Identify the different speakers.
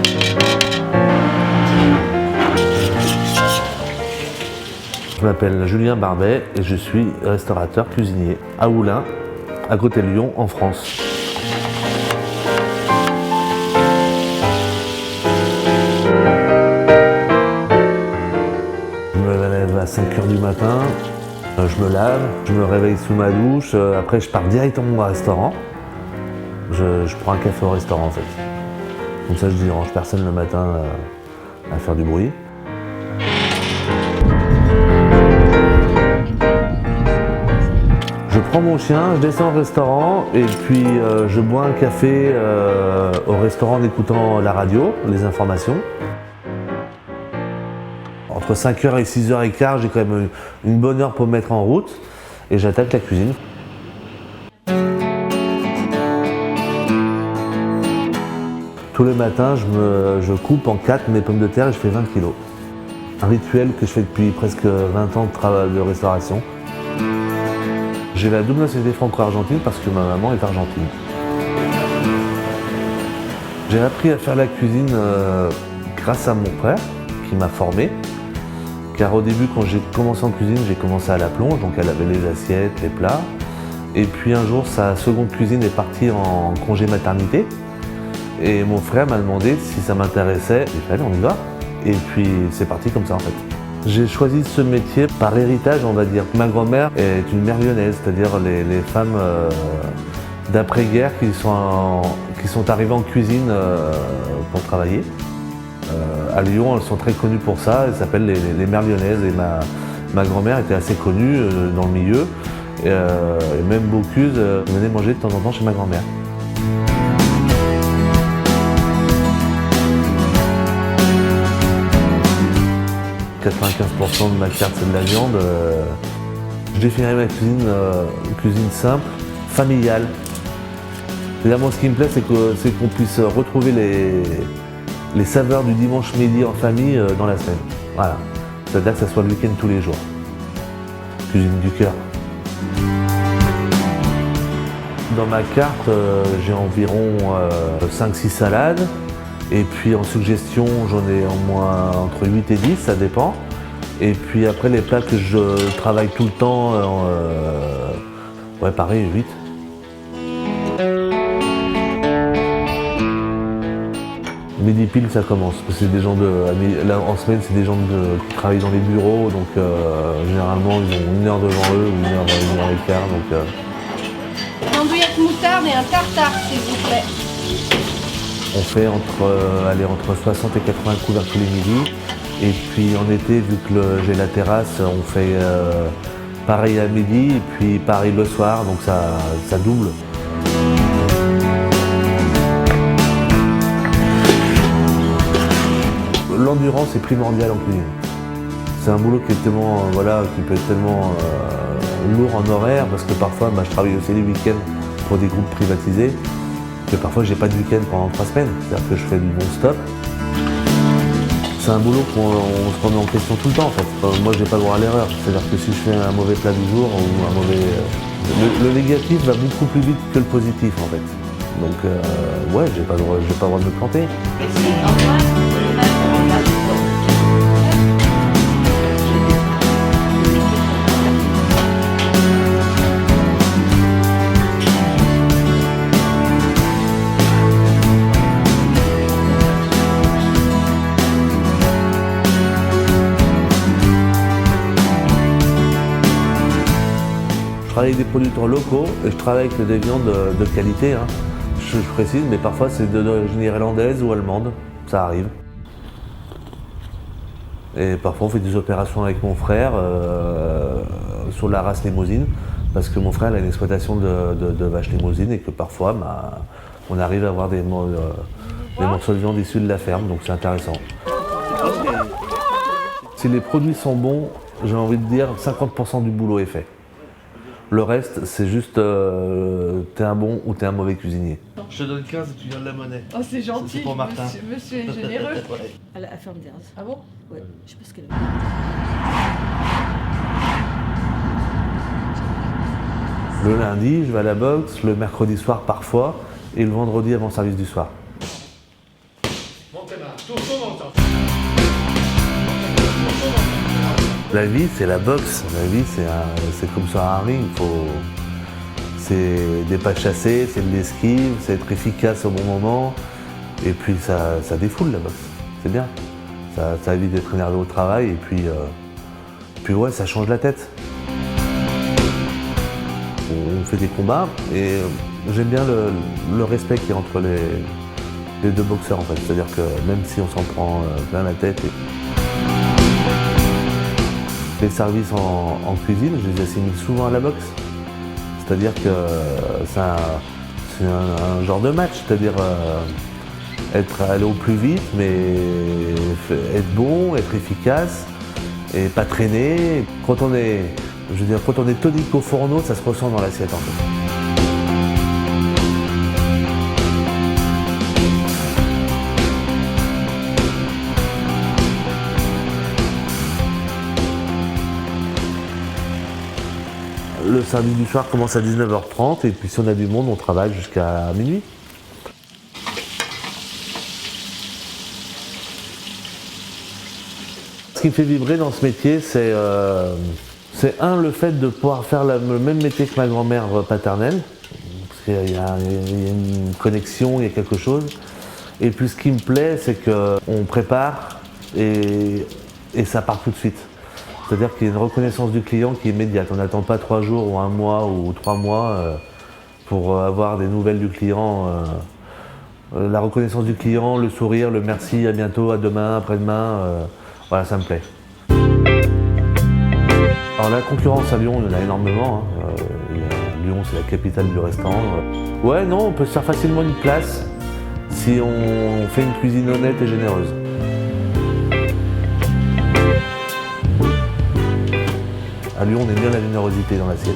Speaker 1: cuisinier. Je m'appelle Julien Barbet et je suis restaurateur cuisinier à Oulin, à côté de Lyon, en France. Je me lève à 5h du matin, je me lave, je me réveille sous ma douche, après je pars directement au restaurant. Je prends un café au restaurant en fait. Comme ça je dérange personne le matin à faire du bruit. Je prends mon chien, je descends au restaurant et puis je bois un café au restaurant en écoutant la radio, les informations. Entre 5h et 6h15, j'ai quand même une bonne heure pour me mettre en route et j'attaque la cuisine. Tous les matins, je coupe en 4 mes pommes de terre et je fais 20 kg. Un rituel que je fais depuis presque 20 ans de travail de restauration. J'ai la double nationalité franco-argentine parce que ma maman est argentine. J'ai appris à faire la cuisine grâce à mon frère qui m'a formé. Car au début, quand j'ai commencé en cuisine, j'ai commencé à la plonge, donc elle avait les assiettes, les plats. Et puis un jour, sa seconde cuisine est partie en congé maternité. Et mon frère m'a demandé si ça m'intéressait. J'ai fait allez, on y va. Et puis c'est parti comme ça en fait. J'ai choisi ce métier par héritage, on va dire. Ma grand-mère est une mère lyonnaise, c'est-à-dire les femmes d'après-guerre qui sont arrivées en cuisine pour travailler. À Lyon, elles sont très connues pour ça, elles s'appellent les mères lyonnaises. Et ma grand-mère était assez connue dans le milieu. Et même Bocuse venait manger de temps en temps chez ma grand-mère. 95% de ma carte c'est de la viande. Je définirais ma cuisine une cuisine simple, familiale. Là, moi, ce qui me plaît, c'est qu'on puisse retrouver les saveurs du dimanche midi en famille dans la semaine. Voilà. C'est-à-dire que ça soit le week-end tous les jours. Cuisine du cœur. Dans ma carte, j'ai environ 5-6 salades. Et puis en suggestion, j'en ai au moins entre 8 et 10, ça dépend. Et puis après, les plats que je travaille tout le temps, ouais pareil, 8. Midi pile, ça commence. C'est des gens là, en semaine, c'est des gens qui travaillent dans les bureaux, donc généralement, ils ont 1 heure devant eux, ou 1 heure et quart. Donc,
Speaker 2: Andouillette moutarde et un tartare, s'il vous plaît.
Speaker 1: On fait entre 60 et 80 couverts tous les midis. Et puis en été, vu que j'ai la terrasse, on fait pareil à midi et puis pareil le soir, donc ça double. L'endurance est primordiale en cuisine. C'est un boulot qui est tellement, qui peut être tellement lourd en horaire, parce que parfois je travaille aussi les week-ends pour des groupes privatisés. Que parfois j'ai pas de week-end pendant 3 semaines, c'est-à-dire que je fais du non-stop. C'est un boulot qu'on se remet en question tout le temps en fait. Moi j'ai pas le droit à l'erreur, c'est-à-dire que si je fais un mauvais plat du jour ou un mauvais... Le négatif va beaucoup plus vite que le positif en fait. Donc ouais, j'ai pas le droit de me planter.
Speaker 2: Merci, au revoir.
Speaker 1: Je travaille avec des producteurs locaux et je travaille avec des viandes de qualité. Hein. Je précise, mais parfois c'est d'origine irlandaise ou allemande, ça arrive. Et parfois on fait des opérations avec mon frère sur la race limousine, parce que mon frère a une exploitation de vaches limousines et que parfois on arrive à avoir des morceaux de viande issus de la ferme, donc c'est intéressant. Si les produits sont bons, j'ai envie de dire 50% du boulot est fait. Le reste, c'est juste t'es un bon ou t'es un mauvais cuisinier. Je te donne 15 et tu viens de la monnaie.
Speaker 2: Oh, c'est gentil,
Speaker 1: c'est pour Martin.
Speaker 2: Monsieur est généreux.
Speaker 3: Ouais. Elle ferme des races.
Speaker 2: Ah bon?
Speaker 3: Ouais, je sais pas ce qu'elle a.
Speaker 1: Le lundi, je vais à la boxe, le mercredi soir parfois, et le vendredi avant le service du soir. La vie, c'est la boxe. La vie, c'est comme sur un ring. C'est des pas chassés, c'est de l'esquive, c'est être efficace au bon moment. Et puis ça défoule la boxe. C'est bien. Ça évite d'être énervé au travail. Et puis ouais, ça change la tête. On fait des combats et j'aime bien le respect qu'il y a entre les deux boxeurs en fait. C'est-à-dire que même si on s'en prend plein la tête. Les services en cuisine, je les assimile souvent à la boxe. C'est-à-dire que c'est un genre de match, c'est-à-dire aller au plus vite, mais être bon, être efficace et pas traîner. Quand on est tonique au fourneau, ça se ressent dans l'assiette en fait. Le service du soir commence à 19h30 et puis si on a du monde, on travaille jusqu'à minuit. Ce qui me fait vibrer dans ce métier, c'est le fait de pouvoir faire le même métier que ma grand-mère paternelle, parce qu'il y a une connexion, il y a quelque chose. Et puis ce qui me plaît, c'est qu'on prépare et ça part tout de suite. C'est-à-dire qu'il y a une reconnaissance du client qui est immédiate. On n'attend pas 3 jours ou 1 mois ou 3 mois pour avoir des nouvelles du client. La reconnaissance du client, le sourire, le merci, à bientôt, à demain, après-demain, voilà, ça me plaît. Alors la concurrence à Lyon, il y en a énormément. Lyon, c'est la capitale du restaurant. Ouais, non, on peut se faire facilement une place si on fait une cuisine honnête et généreuse. À Lyon, on aime bien la générosité dans l'assiette.